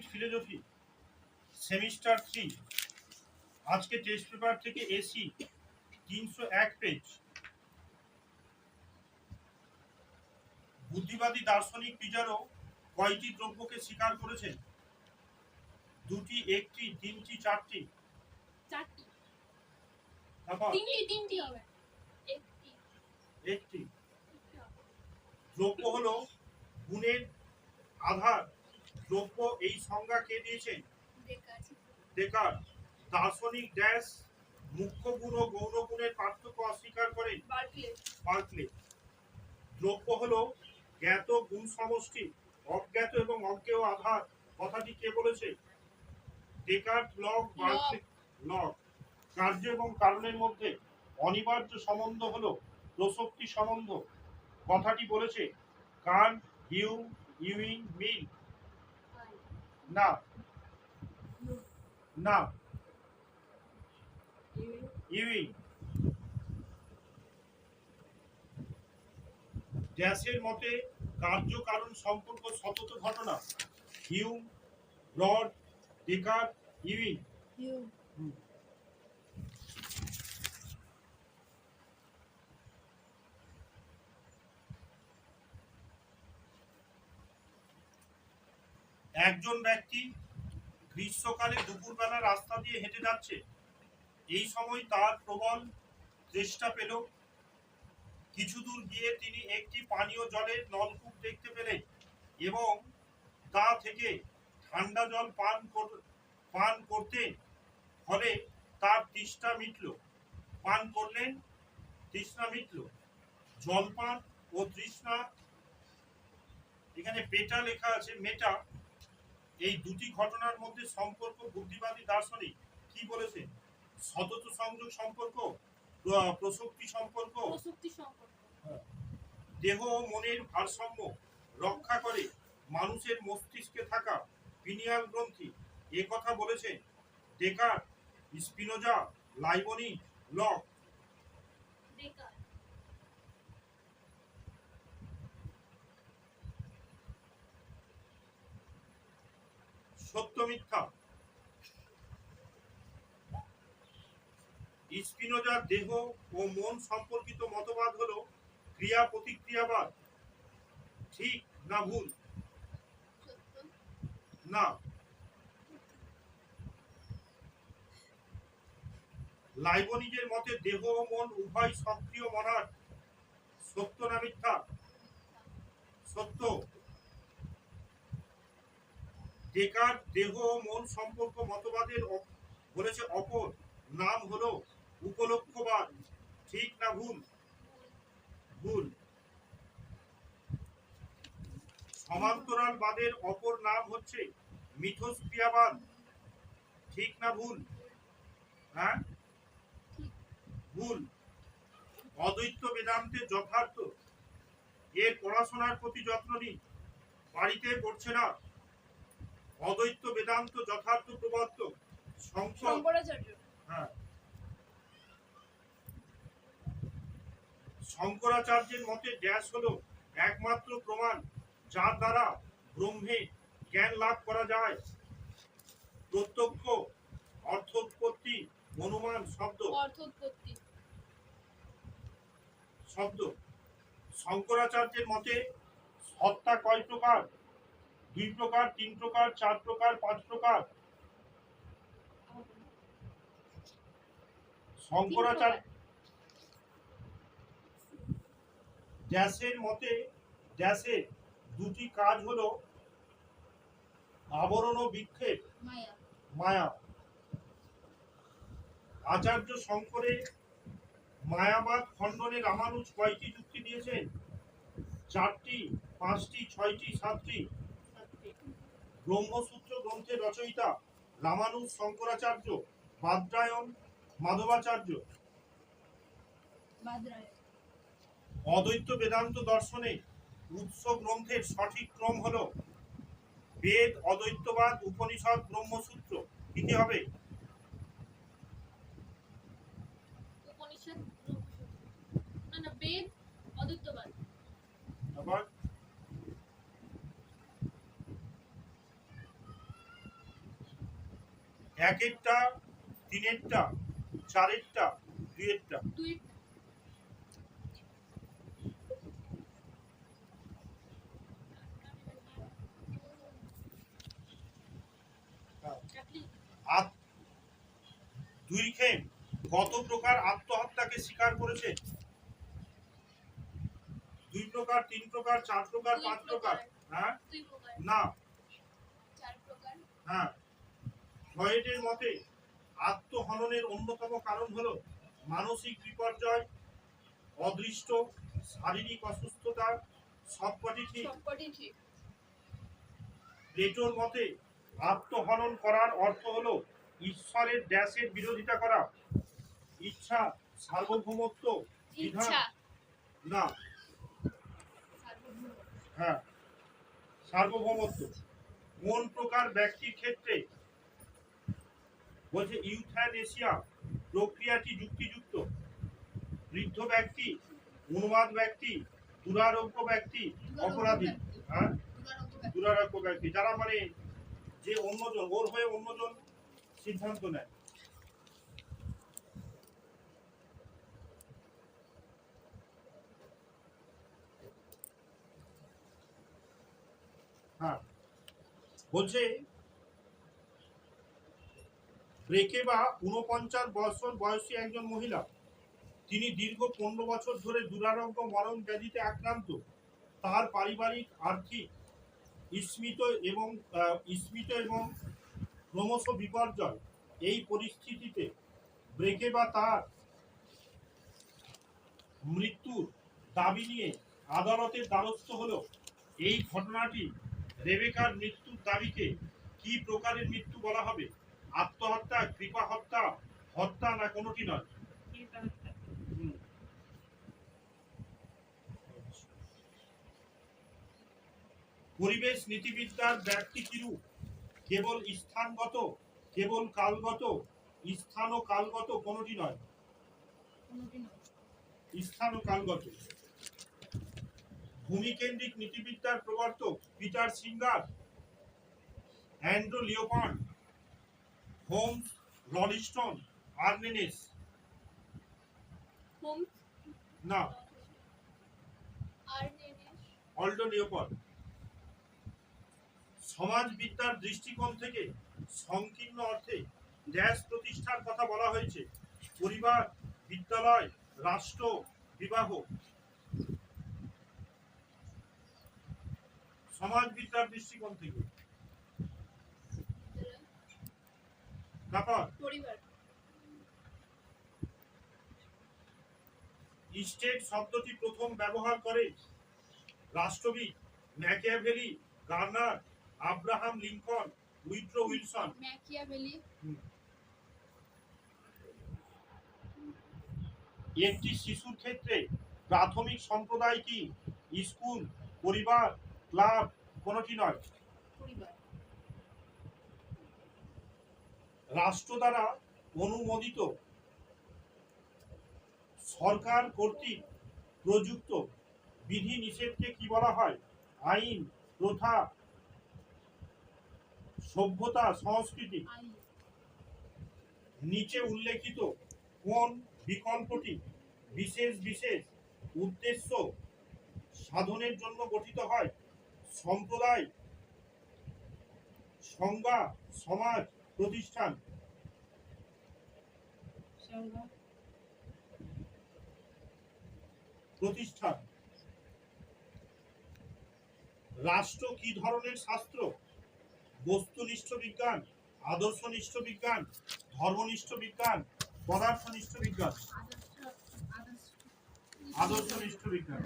8 philosophy semester 3। আজকে test paper থেকে AC 301 page. বুদ্ধিবাদী দার্শনিক পিজারো কয়টি দ্রব্যকে স্বীকার করেছেন? দুটি, একটি, তিনটি, চারটি? চারটি। তারপর তিনটি হবে। একটি। দ্রব্য হলো গুণের আধার। দ্রব্য এই সংজ্ঞা কে দিয়েছেন? ডেকার্ট। দার্শনিক ড্যাশ মুখ্য গুণ ও গৌণ গুণের পার্থক্য অস্বীকার করেন? বার্কলে। দ্রব্য হলো জ্ঞাত গুণ সমষ্টি, অজ্ঞাত এবং অজ্ঞেয় আধার। কথাটি কে বলেছে? ডেকার্ট। Log, Berkeley. লগ। কার্য এবং কারণের মধ্যে অনিবার্য সম্বন্ধ হলো প্রসক্তি সম্বন্ধ। কথাটি বলেছে কান্ট, হিউম, ইউইং, মিল? না না, ইউইং। ড্যাশের মতে কার্য কারণ সম্পর্ক সতত ঘটনা। Hume, rod, Descartes, Ewing? একজন ব্যক্তি গ্রীষ্মকালে দুপুরবেলা রাস্তা দিয়ে হেঁটে যাচ্ছে। এই সময় তার প্রবল তেষ্টা পেল। কিছু দূর গিয়ে তিনি একটি পানীয় জলের নলকূপ দেখতে পেলেন এবং তা থেকে ঠান্ডা জল পান করতে ফলে তার তৃষ্ণা মিটল। পান করলেন, তৃষ্ণা মিটল। জলপান ও তৃষ্ণা, এখানে পেটা লেখা আছে, মেটা, এই দুটি ঘটনার মধ্যে সম্পর্ক বুদ্ধিবাদী দার্শনিক কি বলেছেন? সতত সংযোগ সম্পর্ক, প্রসক্তি সম্পর্ক। দেহ ও মনের ভারসাম্য রক্ষা করে মানুষের মস্তিষ্কে থাকা পিনিয়াল গ্রন্থি। এ কথা বলেছেন ডেকার্ট, স্পিনোজা, লাইবনিজ, লক। সত্য মিথ্যা। স্পিনোজার দেহ ও মন সম্পর্কিত মতবাদ হলো ক্রিয়া প্রতিক্রিয়াবাদ। ঠিক না ভুল? না। লাইবনিজের মতে দেহ ও মন উভয় সক্রিয় মনার। সত্য না মিথ্যা? সত্য। ডেকার্ট দেহ ও মন সম্পর্ক মতবাদের বলেছে অপর নাম হলো উপলক্ষবাদ। ঠিক না ভুল? ভুল। সমান্তরালবাদের অপর নাম হচ্ছে মিথস্ক্রিয়াবাদ। ঠিক না ভুল? হ্যাঁ, ভুল। অদ্বৈত বেদান্তের যথার্থ এর পড়াশোনার প্রতি যত্ন নিন, বাড়িতে পড়ছে না। অদ্বৈত বেদান্ত যথার্থ প্রবর্তক শঙ্করাচার্য। হ্যাঁ, শঙ্করাচার্যের মতে ড্যাশ হলো একমাত্র প্রমাণ যার দ্বারা ব্রহ্মে জ্ঞান লাভ করা যায়। প্রত্যক্ষ, অর্থোৎপত্তি, অনুমান, শব্দ। শঙ্করাচার্যের মতে সত্তা কয় প্রকার? 2 প্রকার, 3 প্রকার, 4 প্রকার, 5 প্রকার? শঙ্করাচার্য ড্যাশের মতে ড্যাশের দুটি কাজ হলো আবরণ ও বিক্ষেপ, মায়া। আচার্য শঙ্করের মায়াবাদ খণ্ডনে রামানুজ কয়টি যুক্তি দিয়েছেন? 4টি, 5টি, 6টি, 7টি? ব্রহ্মসূত্র গ্রন্থের রচয়িতা রামানুজ, শঙ্করাচার্য, বাদরায়ণ, মাধবাচার্য? অদ্বৈত বেদান্ত দর্শনে উৎস গ্রন্থের সঠিক ক্রম হলো বেদ, অদ্বৈতবাদ, উপনিষদ, ব্রহ্মসূত্র। কি কি হবে? বেদ, অদ্বৈতবাদ। আবার একেরটা, তিনেরটা, চারেরটা, দুইয়েরটা। দুই চাকরি আত- দুর্গেন কত প্রকার আত্মহত্যাকে স্বীকার করেছে? 2 প্রকার, 3 প্রকার, 4 প্রকার, 5 প্রকার? হ্যাঁ, দুই প্রকার না, চার প্রকার হ্যাঁ। ফ্রয়েডের মতে আত্মহননের অন্যতম কারণ হলো মানসিক বিপর্যয়, অদৃষ্ট, শারীরিক অসুস্থতা, সবকটি ঠিক। সবকটি ঠিক প্লেটোর মতে আত্মহনন করার অর্থ হলো ঈশ্বরের ড্যাশের বিরোধিতা করা। ইচ্ছা, সার্বভৌমত্ব, বিধান, ইচ্ছা না, সার্বভৌম হ্যাঁ, সার্বভৌমত্ব। কোন প্রকার ব্যক্তির ক্ষেত্রে বলছে ইউথ্যানেসিয়া প্রক্রিয়াটি যুক্তিযুক্ত? বৃদ্ধ ব্যক্তি, উন্মাদ ব্যক্তি, দুরারোগ্য ব্যক্তি, অপরাধী। হ্যাঁ, দুরারোগ্য ব্যক্তি, যারা মানে যে অন্যজন, ওর হয়ে অন্যজন সিদ্ধান্ত নেয়। হ্যাঁ, বলছে ব্রেকেবা 49 বছর বয়সী একজন মহিলা। তিনি দীর্ঘ 15 বছর ধরে দুরারোগ্য মরণ ব্যাধিতে আক্রান্ত। তার পারিবারিক, আর্থিক স্মিত এবং ক্রমশ বিপর্যয়। এই পরিস্থিতিতে ব্রেকেবা তার মৃত্যুর দাবি নিয়ে আদালতের দ্বারস্থ হলো। এই ঘটনাটি রেবেকার মৃত্যুর দাবিকে কি প্রকারের মৃত্যু বলা হবে? আত্মহত্যা, কৃপা হত্যা, হত্যা, না কোনোটি নয়? হুম। পরিবেশ নীতিবিদ্যার ব্যক্তি কিরূপ? কেবল স্থানগত, কেবল কালগত, স্থান ও কালগত, কোনোটি নয়? কোনোটি নয় স্থান ও কালগত। ভূমিকেন্দ্রিক নীতিবিদ্যার প্রবর্তক Peter Singer, Andrew Leopold, Holmes, Rolston, Arne Naess, হোম না, আর্নেনেস অল্ডো লিওপার্ড। সমাজবিদ্যার দৃষ্টিকোণ থেকে সংকীর্ণ অর্থে ড্যাশ প্রতিষ্ঠার কথা বলা হয়েছে? পরিবার, বিদ্যালয়, রাষ্ট্র, বিবাহ। সমাজবিদ্যার দৃষ্টিকোণ থেকে তারপর পরিবার স্টেট শব্দটি প্রথম ব্যবহার করে রাষ্ট্রবিদ Machiavelli, Garner, Abraham Lincoln, Woodrow Wilson. Machiavelli একটি শিশুর ক্ষেত্রে প্রাথমিক সম্প্রদায় কি? স্কুল, পরিবার, ক্লাব, কোনোটি নয়? পরিবার রাষ্ট্র দ্বারা অনুমোদিত, সরকার কর্তৃক প্রযুক্ত বিধি নিষেধকে কি বলা হয়? আইন, প্রথা, সভ্যতা, সংস্কৃতি। আইন নিচে উল্লেখিত কোন বিকল্পটি বিশেষ বিশেষ উদ্দেশ্য সাধনের জন্য গঠিত হয়? সম্প্রদায়, সংজ্ঞা, সমাজ, প্রতিষ্ঠান। সংজ্ঞা প্রতিষ্ঠান। রাষ্ট্র কি ধরনের শাস্ত্র? বস্তুনিষ্ঠ বিজ্ঞান, আদর্শনিষ্ঠ বিজ্ঞান, ধর্মনিষ্ঠ বিজ্ঞান, পদার্থনিষ্ঠ বিজ্ঞান। আদর্শ আদর্শনিষ্ঠ বিজ্ঞান।